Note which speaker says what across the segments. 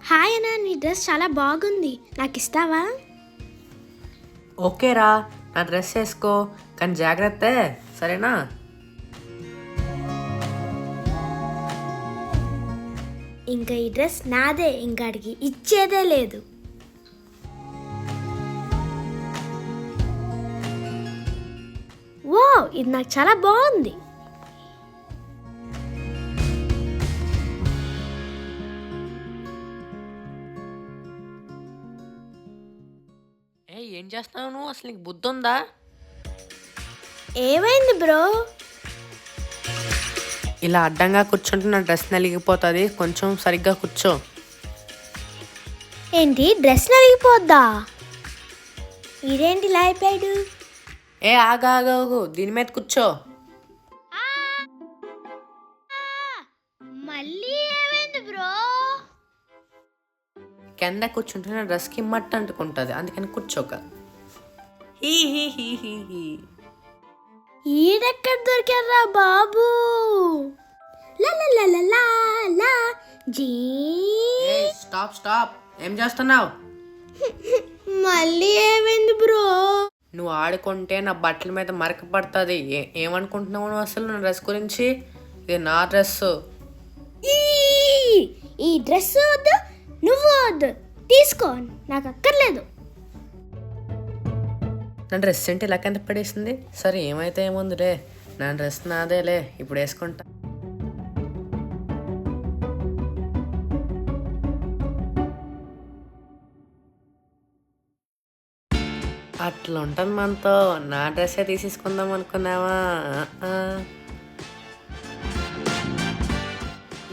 Speaker 1: Hi అన్న, నీ dress చాలా బాగుంది, నాకు ఇస్తావా?
Speaker 2: ఓకేరా, నా డ్రెస్ వేసుకో, కానీ జాగ్రత్త, సరేనా?
Speaker 1: ఇంకా ఈ డ్రెస్ నాదే, ఇంకాడికి ఇచ్చేదే లేదు. వావ్, ఇది నాకు చాలా బాగుంది.
Speaker 2: ఏం చేస్తున్నావు నువ్వు? అసలు నీకు బుద్ధి ఉందా?
Speaker 1: ఏమైంది బ్రో?
Speaker 2: ఇలా అడ్డంగా కూర్చుంటే నా డ్రెస్ నలిగిపోతుంది, కొంచెం సరిగ్గా కూర్చో.
Speaker 1: ఏంటి, డ్రెస్ నలిగిపోద్దా? ఇదేంటి ఇలా అయిపోయాడు?
Speaker 2: ఆగాగు, దీని మీద కూర్చో.
Speaker 1: మళ్ళీ ఏమైంది బ్రో?
Speaker 2: కింద కూర్చుంటే నా డ్రెస్కి మట్టి అంటుకుంటుంది, అందుకని కూర్చోక. హీ హీ హీ హీ హీ.
Speaker 1: ఈడెక్కడ దొరికారా బాబు? లా జీ.
Speaker 2: స్టాప్, ఏం చేస్తున్నావు?
Speaker 1: మళ్ళీ ఏమైంది బ్రో?
Speaker 2: నువ్వు ఆడుకుంటే నా బట్టల మీద మరక పడుతుంది. ఏమనుకుంటున్నావు నువ్వు అసలు నా డ్రెస్ గురించి? ఇది నా డ్రెస్.
Speaker 1: ఈ డ్రెస్ వద్దు, నువ్వు వద్దు, తీసుకో, నాకు అక్కర్లేదు.
Speaker 2: నా డ్రెస్ ఏంటి ఇలా కింద పడేసింది? సరే, ఏమైతే ఏముందిలే, నా డ్రెస్ నాదేలే, ఇప్పుడు వేసుకుంటా. అట్లా ఉంటుంది మనతో. నా డ్రెస్సే తీసేసుకుందాం అనుకున్నావా?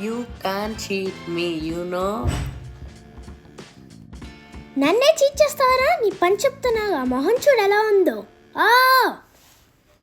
Speaker 2: You can cheat me, you know.
Speaker 1: నన్నే చీట్ చేస్తావరా? నీ పని చెప్తున్నా, మొహం చూడు ఎలా ఉందో.